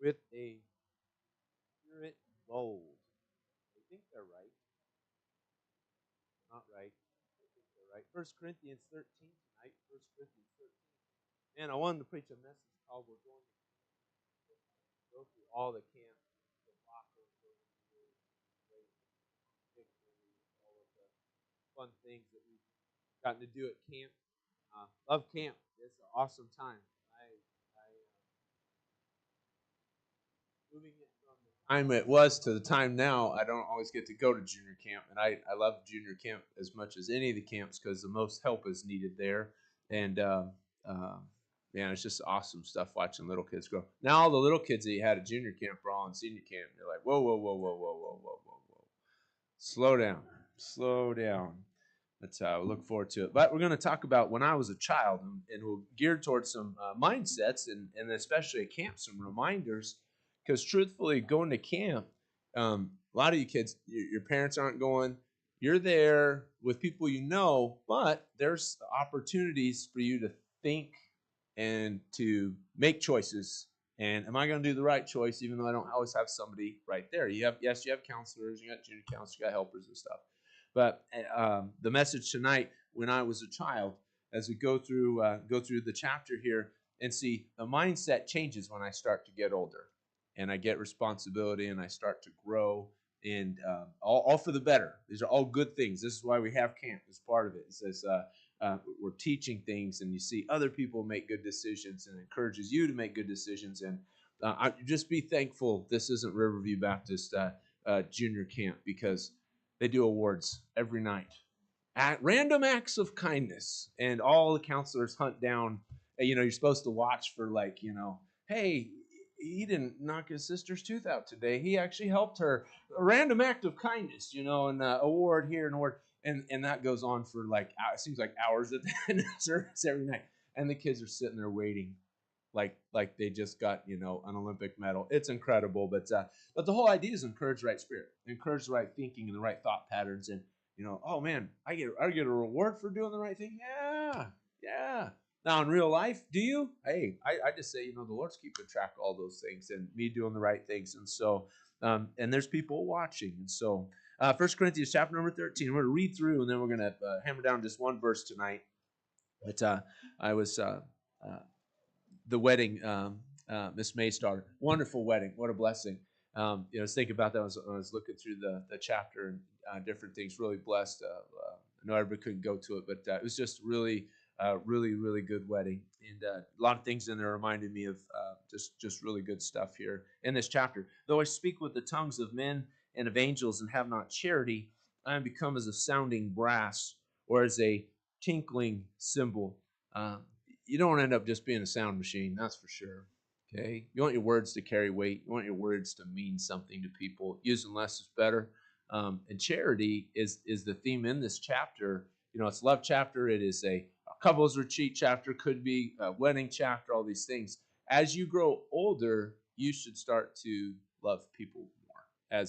with a spirit bold. I think they're right. Not right. I think they're right. First Corinthians 13 tonight. First Corinthians 13. Man, I wanted to preach a message called "We're Going to Go Through All the Camps, the locker, great victory, all of the fun things that we've gotten to do at camp. Love camp. It's an awesome time. I moving it from the time it was to the time now. I don't always get to go to junior camp, and I love junior camp as much as any of the camps because the most help is needed there. And uh, man, it's just awesome stuff watching little kids grow. Now all the little kids that you had at junior camp are all in senior camp. They're like, whoa, whoa, whoa, whoa, whoa, whoa, whoa, whoa, whoa. Slow down, slow down. That's how I look forward to it. But we're going to talk about when I was a child, and we'll gear towards some mindsets, and especially at camp, some reminders. Because truthfully, going to camp, a lot of you kids, your parents aren't going. You're there with people you know, but there's opportunities for you to think and to make choices. And am I going to do the right choice, even though I don't always have somebody right there? You have, yes, you have counselors, you got junior counselors, you got helpers and stuff. But the message tonight, when I was a child, as we go through the chapter here and see the mindset changes when I start to get older, and I get responsibility, and I start to grow, and all for the better. These are all good things. This is why we have camp as part of it. It says we're teaching things, and you see other people make good decisions, and it encourages you to make good decisions. And just be thankful this isn't Riverview Baptist Junior Camp, because they do awards every night at random acts of kindness, and all the counselors hunt down. You're supposed to watch for, like, hey, he didn't knock his sister's tooth out today. He actually helped her. A random act of kindness, and award here and award, and that goes on for like it seems like hours at the end of service every night, and the kids are sitting there waiting like they just got an Olympic medal. It's incredible, but the whole idea is encourage the right spirit, encourage the right thinking and the right thought patterns, and oh man, I get a reward for doing the right thing. Yeah, yeah. Now in real life, do you? Hey, I just say the Lord's keeping track of all those things and me doing the right things, and so and there's people watching, and so 1 Corinthians chapter number 13. We're going to read through, and then we're going to hammer down just one verse tonight. But I was the wedding, Miss May's daughter. Wonderful wedding. What a blessing. I was thinking about that when I was looking through the chapter and different things. Really blessed. I know everybody couldn't go to it, but it was just really, really good wedding. And a lot of things in there reminded me of just really good stuff here in this chapter. Though I speak with the tongues of men and of angels and have not charity, I am become as a sounding brass or as a tinkling cymbal. Uh, you don't end up just being a sound machine, that's for sure. Okay, you want your words to carry weight. You want your words to mean something to people. Using less is better. And charity is the theme in this chapter. It's love chapter. It is a couples retreat chapter. Could be a wedding chapter. All these things. As you grow older, you should start to love people more,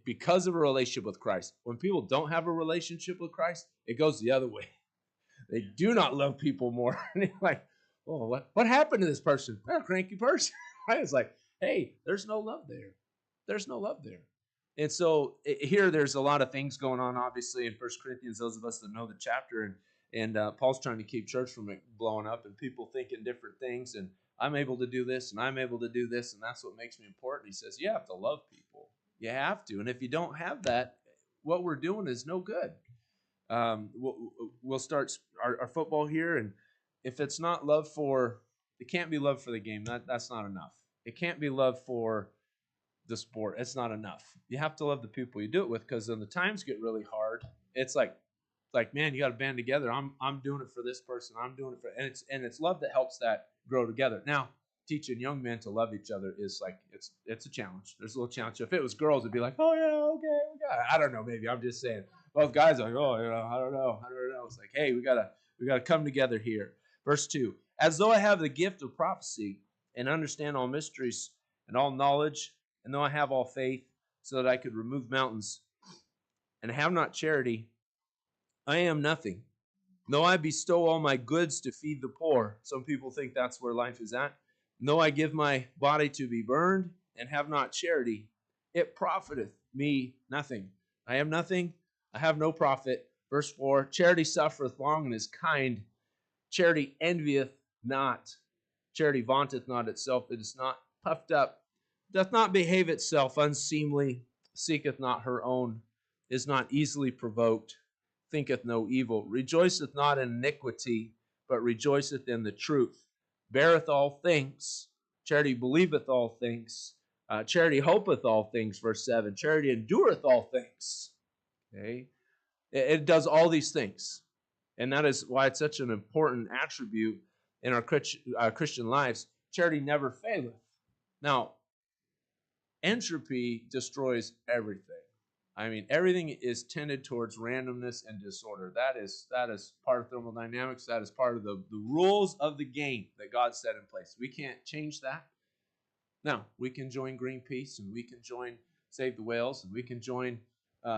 because of a relationship with Christ. When people don't have a relationship with Christ, it goes the other way. They do not love people more. And you're like, oh, what happened to this person? They're a cranky person. I was like, hey, there's no love there. There's no love there. And so here, there's a lot of things going on, obviously, in First Corinthians. Those of us that know the chapter, and Paul's trying to keep church from it blowing up, and people thinking different things. And I'm able to do this, and I'm able to do this, and that's what makes me important. He says you have to love people. You have to, and if you don't have that, what we're doing is no good. We'll start our football here, and if it's not love for, it can't be love for the game. That's not enough. It can't be love for the sport. It's not enough. You have to love the people you do it with, because when the times get really hard, it's like man, you got to band together. I'm doing it for this person. I'm doing it for, and it's love that helps that grow together. Now, teaching young men to love each other is like it's a challenge. There's a little challenge. If it was girls, it'd be like, oh yeah, okay, we got it. I don't know, maybe I'm just saying. Both guys are like, oh, I don't know. It's like, hey, we gotta come together here. Verse 2: as though I have the gift of prophecy and understand all mysteries and all knowledge, and though I have all faith, so that I could remove mountains, and have not charity, I am nothing. Though I bestow all my goods to feed the poor. Some people think that's where life is at. Though I give my body to be burned and have not charity, it profiteth me nothing. I have nothing, I have no profit. Verse 4, charity suffereth long and is kind. Charity envieth not. Charity vaunteth not itself. It is not puffed up, doth not behave itself unseemly, seeketh not her own, is not easily provoked, thinketh no evil, rejoiceth not in iniquity, but rejoiceth in the truth, beareth all things. Charity believeth all things. Charity hopeth all things, verse 7. Charity endureth all things. Okay? It does all these things. And that is why it's such an important attribute in our Christian lives. Charity never faileth. Now, entropy destroys everything. I mean, everything is tended towards randomness and disorder. That is part of thermodynamics. That is part of the rules of the game that God set in place. We can't change that. Now, we can join Greenpeace, and we can join Save the Whales, and we can join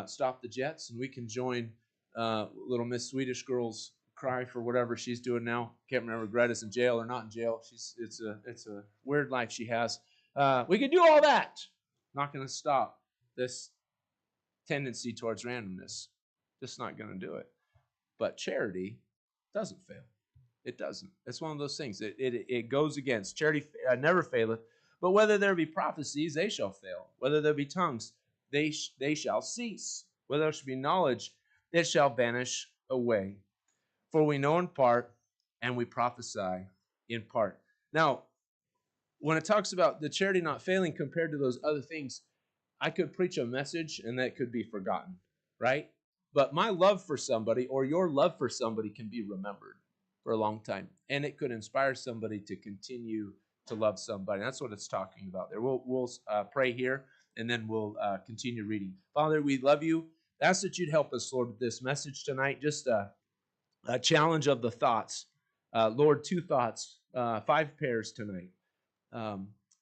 Stop the Jets, and we can join little Miss Swedish Girl's cry for whatever she's doing now. Can't remember Greta's in jail or not in jail. It's a weird life she has. We can do all that. Not going to stop this tendency towards randomness. Just not going to do it. But charity doesn't fail. It doesn't. It's one of those things. It goes against. Charity never faileth. But whether there be prophecies, they shall fail. Whether there be tongues, they shall cease. Whether there shall be knowledge, it shall vanish away. For we know in part, and we prophesy in part. Now, when it talks about the charity not failing compared to those other things, I could preach a message and that could be forgotten, right? But my love for somebody or your love for somebody can be remembered for a long time. And it could inspire somebody to continue to love somebody. That's what it's talking about there. We'll pray here and then we'll continue reading. Father, we love you. Ask that you'd help us, Lord, with this message tonight. Just a challenge of the thoughts. Lord, 2 thoughts, 5 pairs tonight.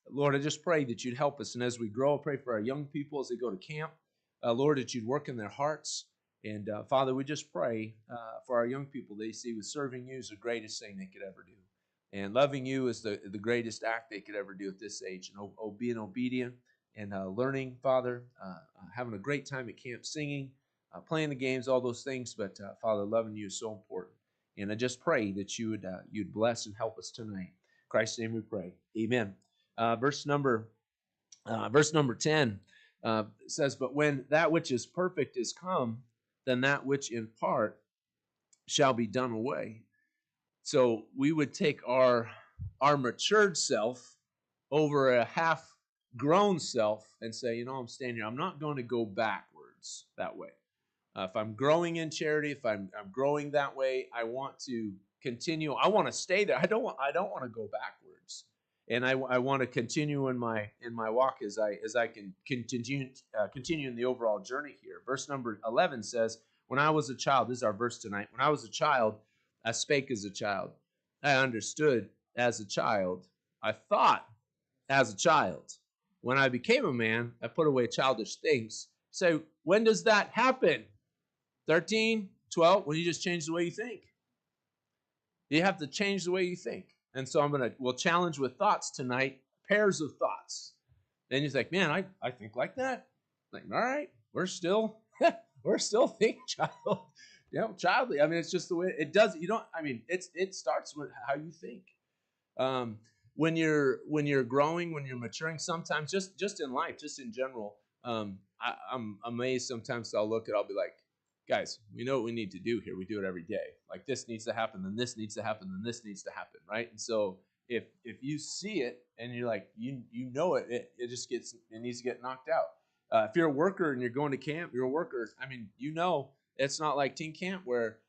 Lord, I just pray that you'd help us. And as we grow, I pray for our young people as they go to camp. Lord, that you'd work in their hearts. And Father, we just pray for our young people. They see with serving you is the greatest thing they could ever do. And loving you is the greatest act they could ever do at this age. And being obedient and learning, Father, having a great time at camp, singing, playing the games, all those things. But Father, loving you is so important. And I just pray that you'd bless and help us tonight. In Christ's name we pray. Amen. Verse number 10 says, "But when that which is perfect is come, then that which in part shall be done away." So we would take our matured self over a half-grown self and say, I'm staying here. I'm not going to go backwards that way. If I'm growing in charity, if I'm growing that way, I want to continue. I want to stay there. I don't want to go backwards. And I want to continue in my walk as I can continue in the overall journey here. Verse number 11 says, "When I was a child," this is our verse tonight. "When I was a child, I spake as a child. I understood as a child. I thought as a child. When I became a man, I put away childish things." So when does that happen? 13, 12, when you just change the way you think. You have to change the way you think. And so we'll challenge with thoughts tonight, pairs of thoughts. Then you're like, man, I think like that. Like, all right, we're still thinking childly. I mean, it's just the way it does. It starts with how you think. When you're growing, when you're maturing, sometimes just in life, just in general, I'm amazed sometimes. I'll be like, guys, we know what we need to do here. We do it every day. Like this needs to happen, then this needs to happen, then this needs to happen, right? And so if you see it and you're like, it needs to get knocked out. If you're a worker and you're going to camp, you're a worker. I mean, it's not like teen camp where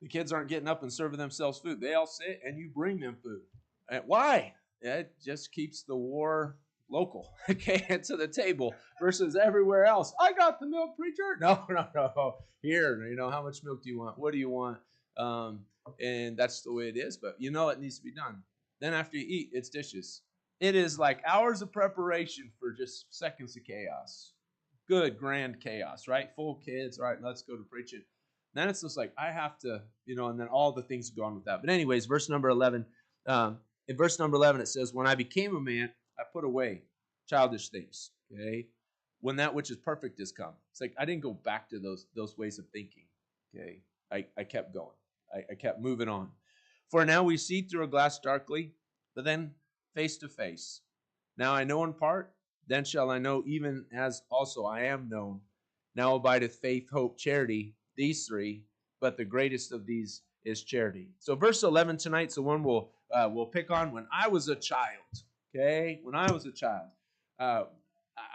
the kids aren't getting up and serving themselves food. They all sit and you bring them food. Why? It just keeps the war local, okay, to the table versus everywhere else. I got the milk, preacher. No. Here, how much milk do you want? What do you want? And that's the way it is. But it needs to be done. Then after you eat, it's dishes. It is like hours of preparation for just seconds of chaos. Good, grand chaos, right? Full kids. All right, let's go to preaching. Then it's just like I have to, and then all the things go on with that. But anyways, verse number 11. In verse number 11, it says, when I became a man, I put away childish things. Okay. When that which is perfect has come. It's like I didn't go back to those ways of thinking. Okay. I kept going. I kept moving on. For now we see through a glass darkly, but then face to face. Now I know in part, then shall I know even as also I am known. Now abideth faith, hope, charity, these three, but the greatest of these is charity. So verse 11 tonight's the one we'll pick on. When I was a child, okay? When I was a child, uh,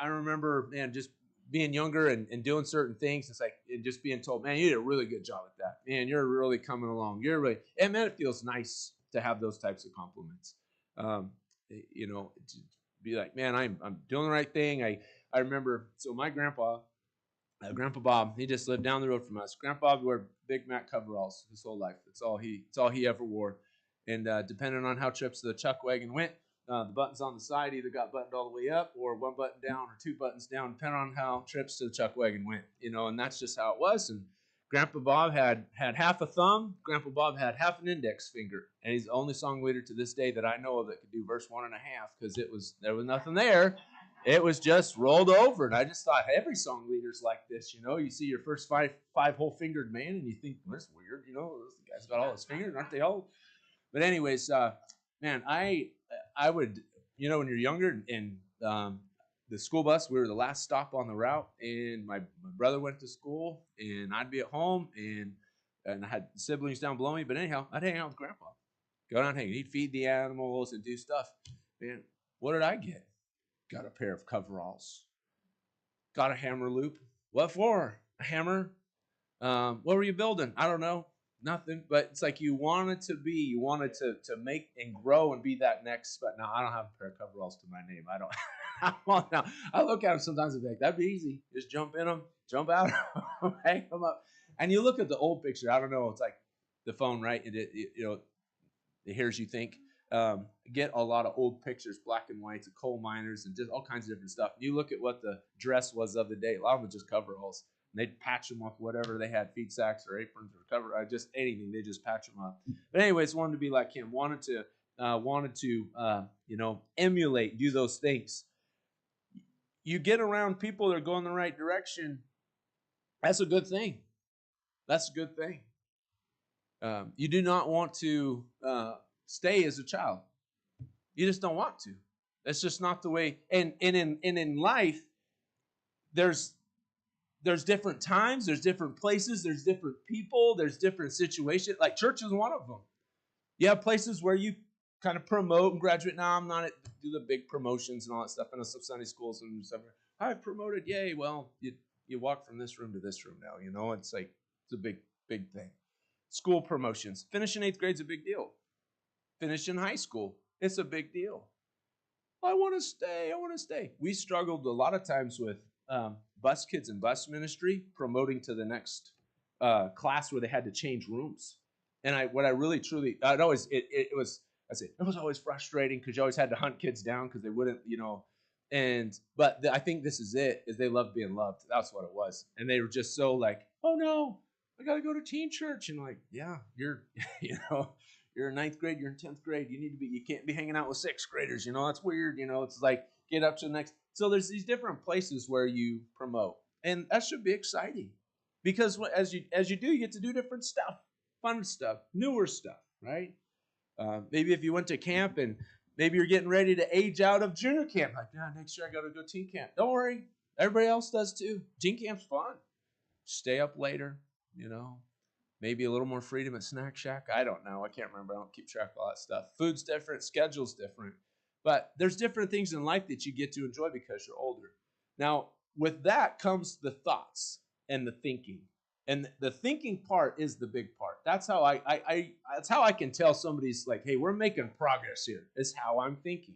I remember, man, just being younger and doing certain things. It's like and just being told, man, you did a really good job at that. Man, you're really coming along. You're really, and man, it feels nice to have those types of compliments. Um, to be like, man, I'm doing the right thing. I remember, so my Grandpa Bob, he just lived down the road from us. Grandpa Bob wore Big Mac coveralls his whole life. It's all he ever wore. And depending on how trips to the chuck wagon went, the buttons on the side either got buttoned all the way up or one button down or two buttons down, depending on how trips to the chuck wagon went. And that's just how it was. And Grandpa Bob had half a thumb. Grandpa Bob had half an index finger, and he's the only song leader to this day that I know of that could do verse 1.5 because there was nothing there. It was just rolled over, and I just thought every song leader's like this. You see your first five whole fingered man, and you think that's weird. This guy's got all his fingers, aren't they all? But anyways, man, I would when you're younger and the school bus, we were the last stop on the route, and my brother went to school, and I'd be at home, and I had siblings down below me. But anyhow, I'd hang out with Grandpa, go down and hang. He'd feed the animals and do stuff. Man, what did I get? Got a pair of coveralls. Got a hammer loop. What for? A hammer? What were you building? I don't know. Nothing. But it's like you wanted to make and grow and be that next. But now I don't have a pair of coveralls to my name. I don't. Well, now I look at them sometimes and think that'd be easy. Just jump in them, jump out, hang them up. And you look at the old picture. I don't know. It's like the phone, right? It hears you think. Get a lot of old pictures, black and whites of coal miners and just all kinds of different stuff. You look at what the dress was of the day. A lot of them just coveralls. And they'd patch them up, whatever they had, feed sacks or aprons or cover, just anything. They just patch them up. But anyways, wanted to be like him. Wanted to emulate, do those things. You get around people that are going the right direction. That's a good thing. That's a good thing. You do not want to stay as a child. You just don't want to. That's just not the way. And in life, there's different times, there's different places, there's different people, there's different situations. Like church is one of them. You have places where you kind of promote and graduate. Now I'm not do the big promotions and all that stuff. I know some Sunday schools and stuff. I've promoted, yay. Well, you walk from this room to this room now. It's like it's a big thing. School promotions. Finishing 8th grade is a big deal. Finishing high school, it's a big deal. I want to stay. We struggled a lot of times with bus kids and bus ministry promoting to the next class where they had to change rooms. And it was always frustrating because you always had to hunt kids down because they wouldn't, but I think this is they loved being loved. That's what it was. And they were just so like, oh no, I got to go to teen church. And like, yeah, you're in 9th grade, you're in 10th grade. You can't be hanging out with 6th graders. That's weird. It's like, get up to the next. So there's these different places where you promote. And that should be exciting because as you do, you get to do different stuff, fun stuff, newer stuff, right? Maybe if you went to camp and maybe you're getting ready to age out of junior camp, like, next year I got to go teen camp. Don't worry. Everybody else does too. Teen camp's fun. Stay up later, Maybe a little more freedom at Snack Shack. I don't know. I can't remember. I don't keep track of all that stuff. Food's different. Schedule's different. But there's different things in life that you get to enjoy because you're older. Now, with that comes the thoughts and the thinking. And the thinking part is the big part. That's how that's how I can tell somebody's like, hey, we're making progress here. Is how I'm thinking.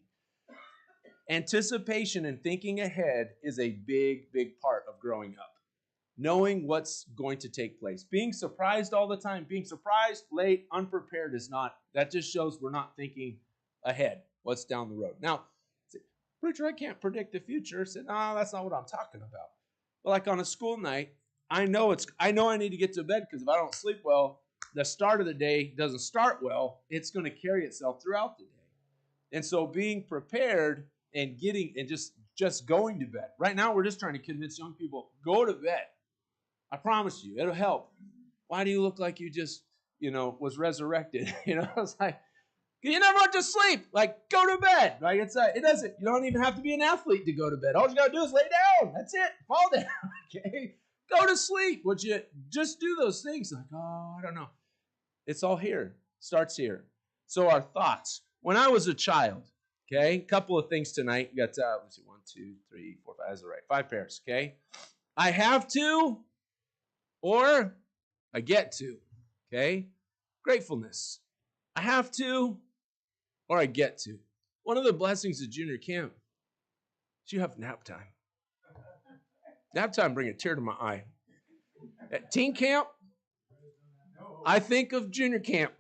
Anticipation and thinking ahead is a big part of growing up. Knowing what's going to take place. Being surprised all the time. Being surprised, late, unprepared is not. That just shows we're not thinking ahead. What's down the road. Now, preacher, I can't predict the future. I said, no, that's not what I'm talking about. But like on a school night, I know I need to get to bed because if I don't sleep well, the start of the day doesn't start well. It's going to carry itself throughout the day. And so being prepared and just going to bed. Right now, we're just trying to convince young people, go to bed. I promise you, it'll help. Why do you look like you just, was resurrected? It's like, you never went to sleep. Like, go to bed. Like, it doesn't, you don't even have to be an athlete to go to bed. All you got to do is lay down. That's it. Fall down. Okay? Go to sleep. Would you just do those things? Like, oh, I don't know. It's all here. Starts here. So our thoughts. When I was a child, okay, a couple of things tonight. You got, let's see, 1, 2, 3, 4, 5. That's all right. 5 pairs, okay? I have to or I get to, okay? Gratefulness. I have to or I get to. One of the blessings of junior camp is you have nap time. Nap time bring a tear to my eye. At teen camp, I think of junior camp.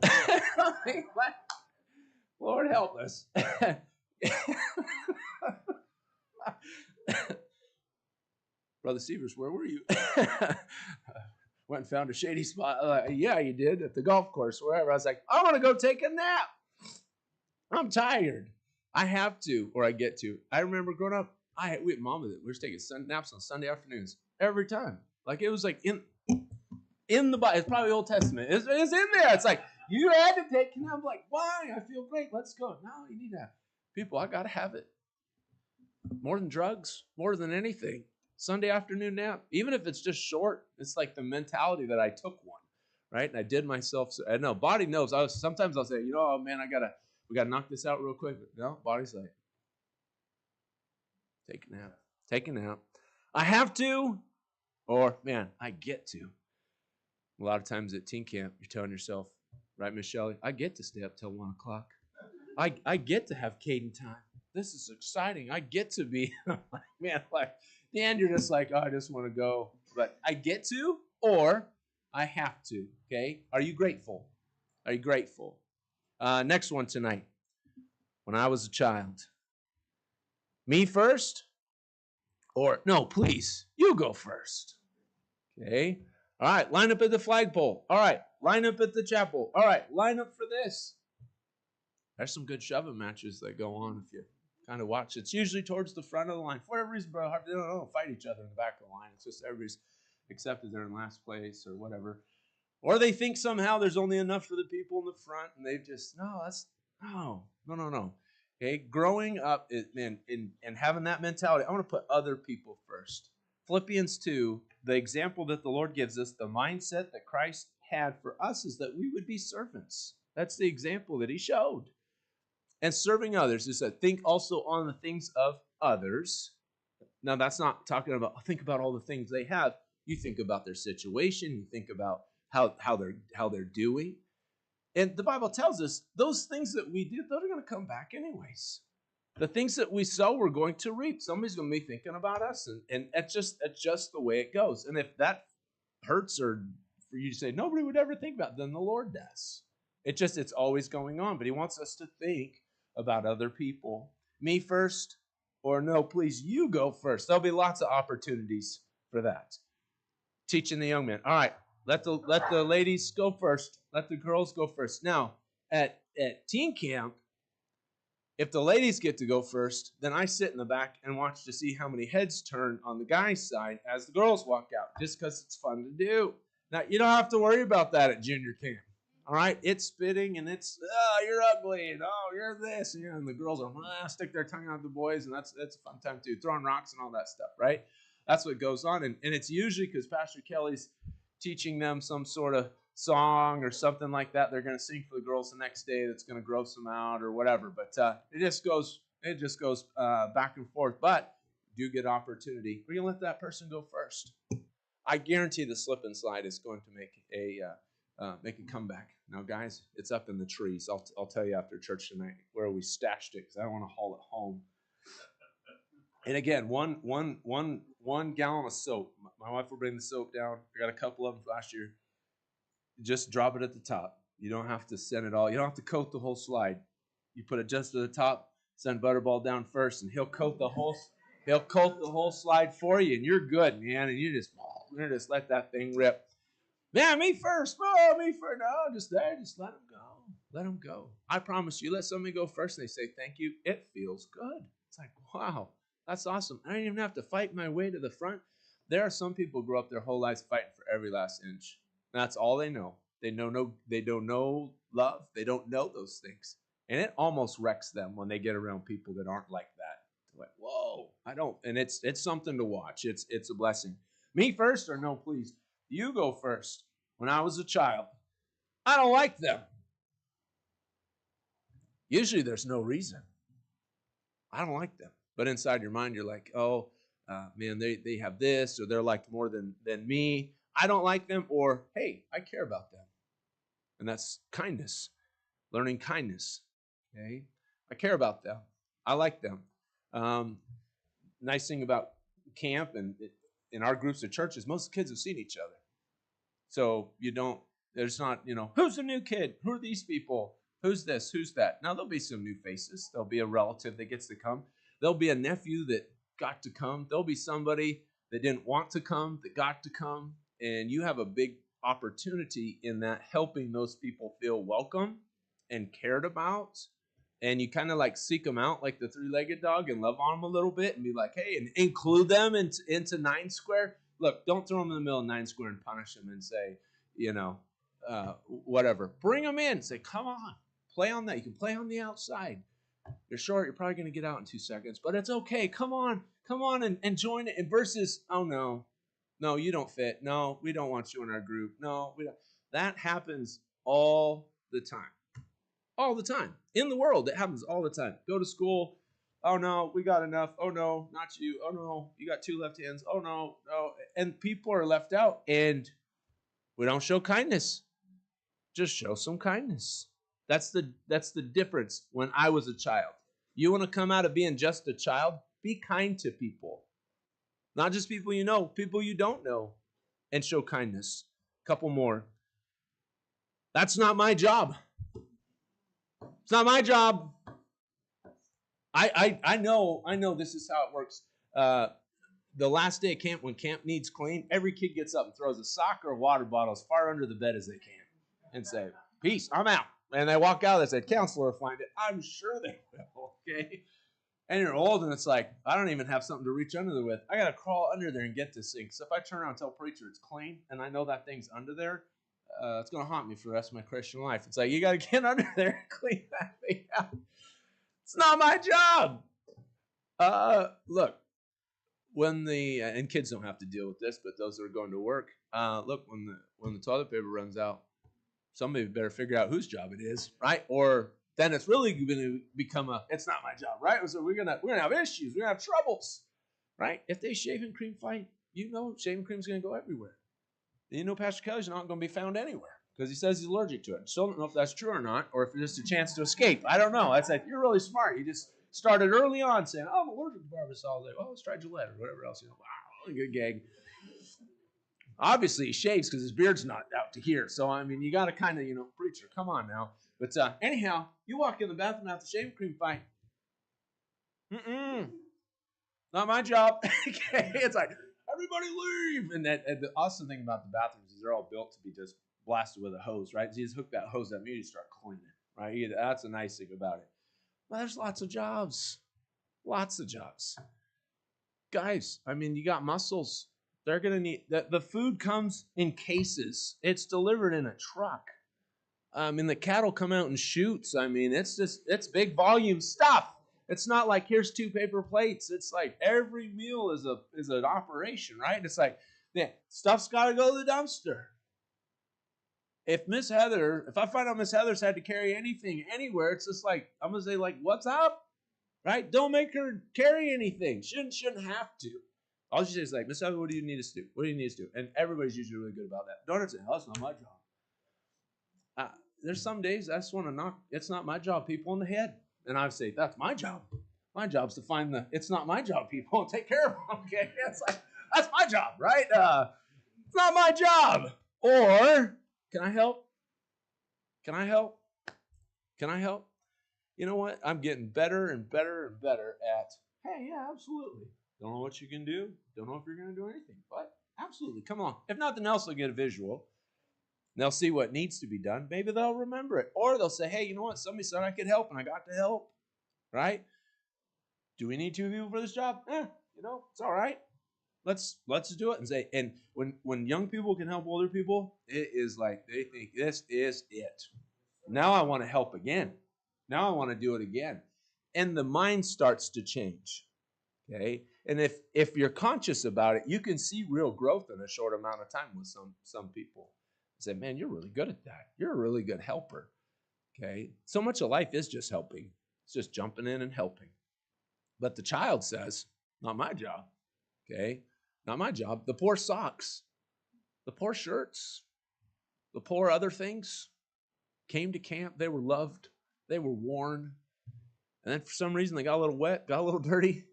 Lord help us. Brother Severs, where were you? Went and found a shady spot. Yeah, you did, at the golf course, wherever. I was like, I want to go take a nap. I'm tired. I have to, or I get to. I remember growing up, we had mom with it. We were taking naps on Sunday afternoons every time. Like, it was like in the Bible. It's probably Old Testament. It's in there. It's like, you had to take, and I'm like, why? I feel great. Let's go. No, you need to. People, I got to have it. More than drugs, more than anything. Sunday afternoon nap, even if it's just short, it's like the mentality that I took one, right? And I did myself. I know, body knows. Sometimes I'll say, oh man, we gotta knock this out real quick. But no, body's like, take a nap. I have to, or man, I get to. A lot of times at teen camp, you're telling yourself, right, Miss Shelley, I get to stay up till 1 o'clock. I get to have Caden time. This is exciting. I get to be, man, like, the end, you're just like, oh, I just want to go. But I get to, or I have to, okay? Are you grateful? Are you grateful? Next one tonight. When I was a child. Me first? Or, no, please, you go first. Okay? All right, line up at the flagpole. All right, line up at the chapel. All right, line up for this. There's some good shoving matches that go on if you kind of watch. It's usually towards the front of the line. For whatever reason, bro, they don't fight each other in the back of the line. It's just everybody's accepted they're in last place or whatever. Or they think somehow there's only enough for the people in the front, and they just, no. Okay, growing up and having that mentality, I want to put other people first. Philippians 2, the example that the Lord gives us, the mindset that Christ had for us is that we would be servants. That's the example that he showed. And serving others is that think also on the things of others. Now, that's not talking about think about all the things they have. You think about their situation. You think about how they're doing. And the Bible tells us those things that we do, those are going to come back anyways. The things that we sow, we're going to reap. Somebody's going to be thinking about us, and it's just the way it goes. And if that hurts or for you to say nobody would ever think about it, then the Lord does. It's always going on, but he wants us to think about other people. Me first, or no, please, you go first. There'll be lots of opportunities for that. Teaching the young men. All right, let the ladies go first. Let the girls go first. Now, at teen camp, if the ladies get to go first, then I sit in the back and watch to see how many heads turn on the guys' side as the girls walk out, just because it's fun to do. Now, you don't have to worry about that at junior camp. All right, it's spitting and it's, oh, you're ugly, and oh, you're this, and the girls are stick their tongue out the boys, and that's a fun time too, throwing rocks and all that stuff, right? That's what goes on, and it's usually because Pastor Kelly's teaching them some sort of song or something like that. They're going to sing for the girls the next day. That's going to gross them out or whatever. But it just goes back and forth. But do get opportunity. We're going to let that person go first. I guarantee the slip and slide is going to make a comeback. Now, guys, it's up in the trees. I'll tell you after church tonight where we stashed it because I don't want to haul it home. And again, one gallon of soap. My wife will bring the soap down. I got a couple of them last year. Just drop it at the top. You don't have to send it all. You don't have to coat the whole slide. You put it just at the top. Send Butterball down first, and he'll coat the whole slide for you, and you're good, man. And you just let that thing rip. Man, me first. Oh, me first. No, just let him go. Let them go. I promise you, let somebody go first and they say thank you. It feels good. It's like, wow, that's awesome. I don't even have to fight my way to the front. There are some people who grow up their whole lives fighting for every last inch. That's all they know. They don't know love. They don't know those things. And it almost wrecks them when they get around people that aren't like that. They're like, whoa, I don't. And it's something to watch. It's a blessing. Me first or no, please? You go first. When I was a child, I don't like them. Usually there's no reason. I don't like them. But inside your mind, you're like, oh, man, they have this, or they're like more than me. I don't like them, or hey, I care about them. And that's kindness, learning kindness. Okay? I care about them. I like them. Um, nice thing about camp and in our groups of churches, most kids have seen each other. So there's not, who's the new kid? Who are these people? Who's this? Who's that? Now, there'll be some new faces. There'll be a relative that gets to come. There'll be a nephew that got to come. There'll be somebody that didn't want to come that got to come. And you have a big opportunity in that, helping those people feel welcome and cared about. And you kind of like seek them out like the three-legged dog and love on them a little bit and be like, hey, and include them into 9 Square. Look, don't throw them in the middle of 9 Square and punish them and say, whatever. Bring them in. Say, come on, play on that. You can play on the outside. You're short. You're probably going to get out in 2 seconds, but it's okay. Come on and join it. And versus, oh, no, you don't fit. No, we don't want you in our group. No, we don't. That happens all the time. All the time. In the world, it happens all the time. Go to school. Oh, no, we got enough. Oh, no, not you. Oh, no, you got 2 left hands. Oh, no. And people are left out, and we don't show kindness. Just show some kindness. That's the difference when I was a child. You want to come out of being just a child? Be kind to people. Not just people you know, people you don't know, and show kindness. A couple more. That's not my job. It's not my job. I know this is how it works. The last day of camp, when camp needs clean, every kid gets up and throws a sock or a water bottle as far under the bed as they can and say, peace, I'm out. And they walk out, they said, counselor will find it. I'm sure they will, okay? And you're old, and it's like, I don't even have something to reach under there with. I got to crawl under there and get this thing. So if I turn around and tell preacher it's clean, and I know that thing's under there, it's going to haunt me for the rest of my Christian life. It's like, you got to get under there and clean that thing out. It's not my job. Look, when and kids don't have to deal with this, but those that are going to work, look, when the toilet paper runs out, somebody better figure out whose job it is, right? Or then it's really going to become it's not my job, right? So we're gonna have issues, we're gonna have troubles, right? If they shaving cream fight, shaving cream's gonna go everywhere. Pastor Kelly's not going to be found anywhere because he says he's allergic to it. Still don't know if that's true or not, or if it's just a chance to escape. I don't know. It's like, you're really smart. You just started early on saying, oh, I'm allergic to barbasol. Well, let's try Gillette or whatever else. Wow, good gag. Obviously, he shaves because his beard's not out to here. So, I mean, you got to kind of, preacher, come on now. But anyhow, you walk in the bathroom after shaving cream fight. Not my job. Okay, it's like, everybody leave. And the awesome thing about the bathrooms is they're all built to be just blasted with a hose, right? So you just hook that hose up and you start cleaning, right? That's a nice thing about it. Well, there's lots of jobs. Lots of jobs. Guys, I mean, you got muscles. They're going to need, the food comes in cases. It's delivered in a truck. And the cattle come out in chutes. I mean, it's big volume stuff. It's not like here's 2 paper plates. It's like every meal is an operation, right? It's like, stuff's got to go to the dumpster. If I find out Miss Heather's had to carry anything anywhere, it's just like, I'm going to say, like, what's up? Right? Don't make her carry anything. Shouldn't have to. All she says is like, Miss Heather, what do you need us to do? What do you need us to do? And everybody's usually really good about that. Don't say, oh, that's not my job. There's some days I just want to knock, it's not my job, people in the head. And I would say, that's my job. My job's to find it's not my job, people, and take care of them, okay? It's like, that's my job, right? It's not my job. Or, can I help? Can I help? Can I help? You know what? I'm getting better and better and better at, hey, yeah, absolutely. Don't know what you can do. Don't know if you're going to do anything, but absolutely, come on. If nothing else, I'll get a visual. They'll see what needs to be done. Maybe they'll remember it. Or they'll say, hey, you know what? Somebody said I could help, and I got to help. Right? Do we need 2 people for this job? It's all right. Let's do it. And say, and when young people can help older people, it is like they think this is it. Now I want to help again. Now I want to do it again. And the mind starts to change. Okay? And if you're conscious about it, you can see real growth in a short amount of time with some people. Say, man, you're really good at that. You're a really good helper. Okay? So much of life is just helping. It's just jumping in and helping. But the child says, not my job. Okay? Not my job. The poor socks, the poor shirts, the poor other things came to camp. They were loved. They were worn. And then for some reason they got a little wet, got a little dirty,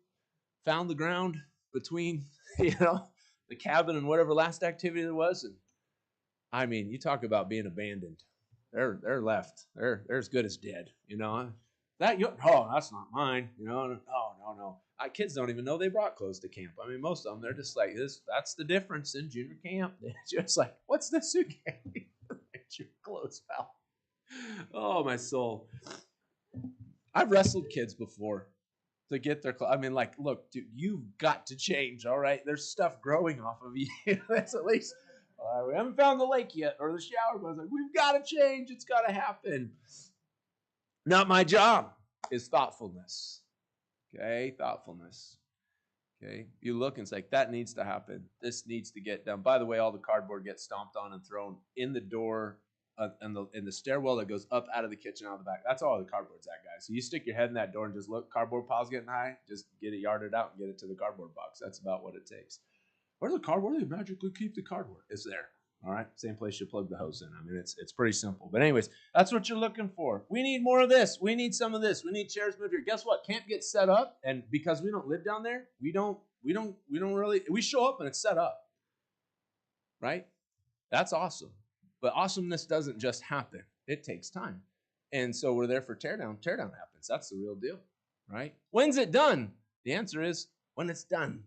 found the ground between, the cabin and whatever last activity there was. And I mean, you talk about being abandoned. They're left. They're as good as dead. That's not mine. No. Kids don't even know they brought clothes to camp. I mean, most of them, they're just like this. That's the difference in junior camp. They're just like, what's this suitcase? Your clothes fell. Oh, my soul. I've wrestled kids before to get their clothes. I mean, like, look, dude, you've got to change, all right? There's stuff growing off of you. That's at least, we haven't found the lake yet or the shower. But I was like, we've got to change. It's got to happen. Not my job is thoughtfulness. Okay, thoughtfulness. Okay, you look and it's like, that needs to happen. This needs to get done. By the way, all the cardboard gets stomped on and thrown in the door in the stairwell that goes up out of the kitchen out of the back. That's all the cardboard's at, guys. So you stick your head in that door and just look, cardboard pile's getting high, just get it yarded out and get it to the cardboard box. That's about what it takes. Where's the cardboard? Where do they magically keep the cardboard? It's there. All right, same place you plug the hose in. I mean, it's pretty simple. But anyways, that's what you're looking for. We need more of this. We need some of this. We need chairs moved here. Guess what? Camp gets set up, and because we don't live down there, we don't really. We show up and it's set up, right? That's awesome. But awesomeness doesn't just happen. It takes time, and so we're there for teardown. Teardown happens. That's the real deal, right? When's it done? The answer is when it's done.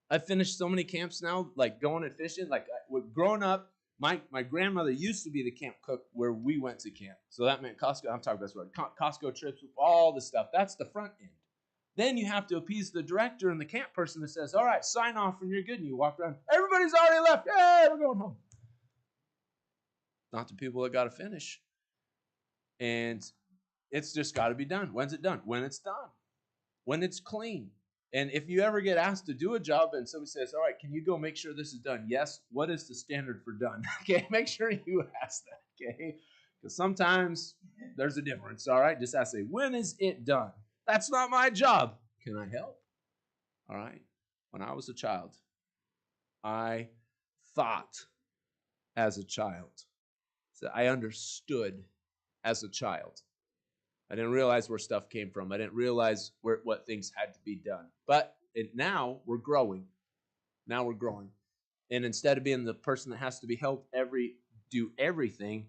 I've finished so many camps now, like going and fishing. Like growing up, my grandmother used to be the camp cook where we went to camp. So that meant Costco. I'm talking about this word. Costco trips, all the stuff. That's the front end. Then you have to appease the director and the camp person that says, all right, sign off and you're good. And you walk around. Everybody's already left. Hey, we're going home. Not the people that got to finish. And it's just got to be done. When's it done? When it's done. When it's clean. And if you ever get asked to do a job and somebody says, all right, can you go make sure this is done? Yes. What is the standard for done? Okay, make sure you ask that, okay? Because sometimes there's a difference, all right? Just ask, say, when is it done? That's not my job. Can I help? All right? When I was a child, I thought as a child. So I understood as a child. I didn't realize where stuff came from. I didn't realize what things had to be done. But now we're growing. Now we're growing. And instead of being the person that has to be helped do everything,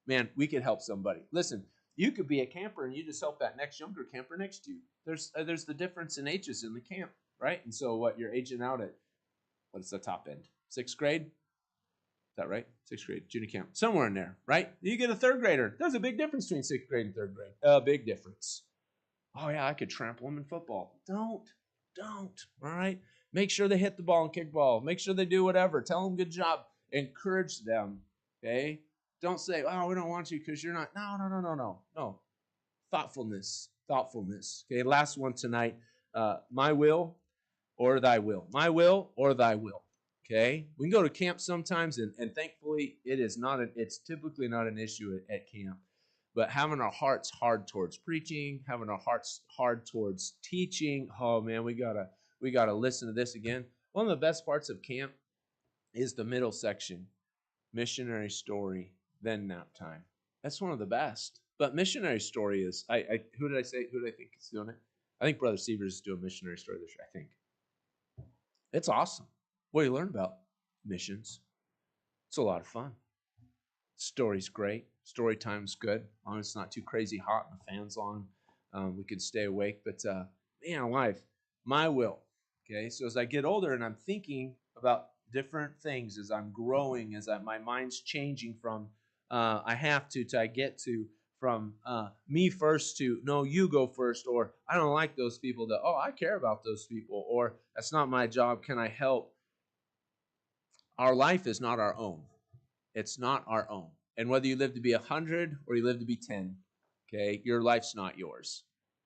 man, we could help somebody. Listen, you could be a camper and you just help that next younger camper next to you. There's the difference in ages in the camp, right? And so you're aging out at, what's the top end? 6th grade? Is that right? 6th grade, junior camp, somewhere in there, right? You get a 3rd grader. There's a big difference between 6th grade and 3rd grade. A big difference. Oh, yeah, I could trample them in football. Don't, all right? Make sure they hit the ball and kick ball. Make sure they do whatever. Tell them good job. Encourage them, okay? Don't say, oh, we don't want you because you're not. No. Thoughtfulness. Okay, last one tonight. My will or thy will. My will or thy will. Okay, we can go to camp sometimes, and thankfully it's typically not an issue at camp. But having our hearts hard towards preaching, having our hearts hard towards teaching, oh man, we gotta listen to this again. One of the best parts of camp is the middle section, missionary story, then nap time. That's one of the best. But missionary story is who did I think is doing it? I think Brother Sievers is doing missionary story this year. I think it's awesome. What do you learn about missions? It's a lot of fun. Story's great. Story time's good. As long as it's not too crazy hot and the fan's on, we can stay awake. But man, life, my will. Okay, so as I get older and I'm thinking about different things as I'm growing, as my mind's changing from I have to I get to, from me first to no, you go first, or I don't like those people, to oh, I care about those people, or that's not my job, can I help? Our life is not our own. It's not our own. And whether you live to be 100 or you live to be 10, okay, your life's not yours.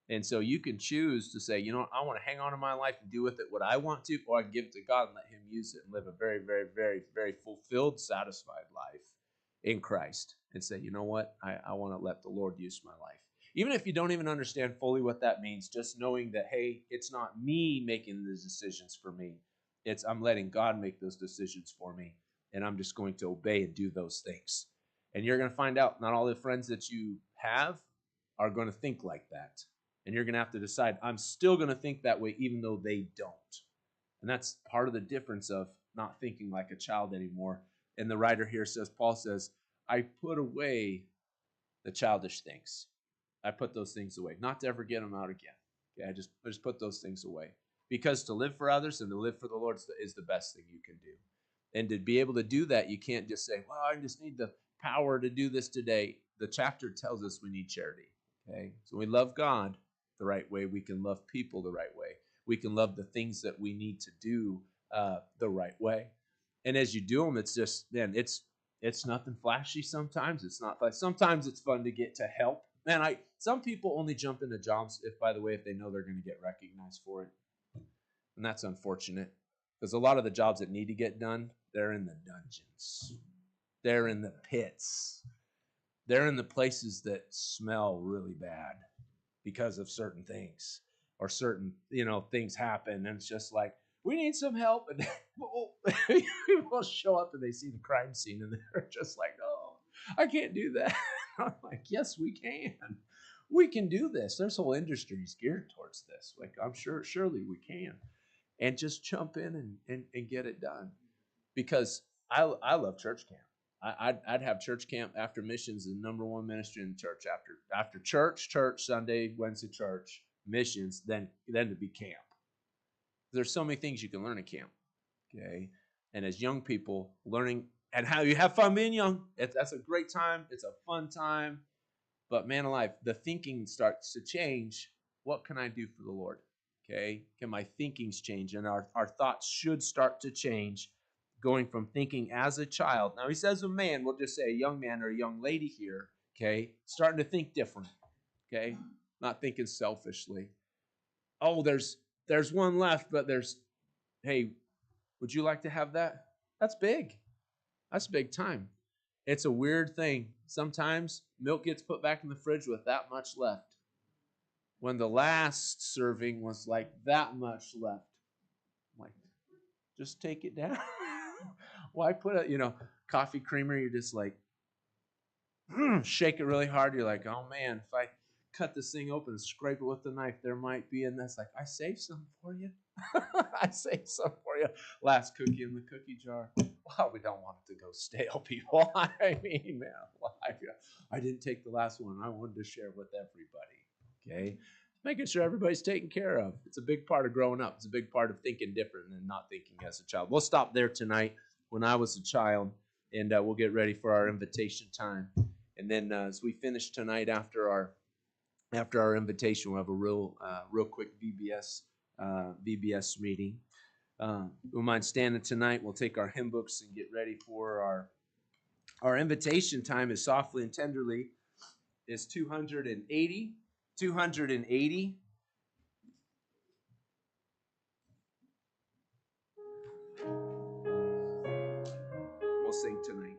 And so you can choose to say, you know what, I want to hang on to my life and do with it what I want to, or I can give it to God and let Him use it and live a very, very, very, very fulfilled, satisfied life in Christ, and say, you know what, I want to let the Lord use my life. Even if you don't even understand fully what that means, just knowing that, hey, it's not me making the decisions for me. It's I'm letting God make those decisions for me, and I'm just going to obey and do those things. And you're going to find out not all the friends that you have are going to think like that. And you're going to have to decide, I'm still going to think that way even though they don't. And that's part of the difference of not thinking like a child anymore. And the writer here says, Paul says, I put away the childish things. I put those things away, not to ever get them out again. Okay, I just put those things away. Because to live for others and to live for the Lord is the best thing you can do. And to be able to do that, you can't just say, well, I just need the power to do this today. The chapter tells us we need charity. Okay, so we love God the right way. We can love people the right way. We can love the things that we need to do the right way. And as you do them, it's just, man, it's nothing flashy sometimes. It's not like sometimes it's fun to get to help. Man, some people only jump into jobs if, by the way, if they know they're going to get recognized for it. And that's unfortunate. Because a lot of the jobs that need to get done, they're in the dungeons. They're in the pits. They're in the places that smell really bad because of certain things, or certain, things happen. And it's just like, we need some help. And people show up and they see the crime scene and they're just like, oh, I can't do that. I'm like, yes, we can. We can do this. There's whole industries geared towards this. Like, I'm sure, surely we can. And just jump in and get it done. Because I love church camp. I'd have church camp after missions, the number one ministry in the church. After church, Sunday, Wednesday, church, missions, then to be camp. There's so many things you can learn at camp, okay? And as young people, learning and how you have fun being young, that's a great time. It's a fun time. But man alive, the thinking starts to change. What can I do for the Lord? Okay, can my thinkings change? And our thoughts should start to change, going from thinking as a child. Now he says a man, we'll just say a young man or a young lady here, okay, starting to think different, okay, not thinking selfishly. Oh, there's one left, but hey, would you like to have that? That's big. That's big time. It's a weird thing. Sometimes milk gets put back in the fridge with that much left, when the last serving was like that much left. I'm like, just take it down. Why put a coffee creamer? You're just like, shake it really hard. You're like, oh man, if I cut this thing open and scrape it with the knife, there might be. And that's like, I saved some for you. I saved some for you. Last cookie in the cookie jar. Well, we don't want it to go stale, people. I mean, man, I didn't take the last one. I wanted to share with everybody. Okay, making sure everybody's taken care of. It's a big part of growing up. It's a big part of thinking different and not thinking as a child. We'll stop there tonight. When I was a child, and we'll get ready for our invitation time. And then as we finish tonight, after our invitation, we'll have a real quick VBS meeting. We mind standing tonight. We'll take our hymn books and get ready for our invitation time. Is softly and tenderly is 280. 280. We'll sing tonight.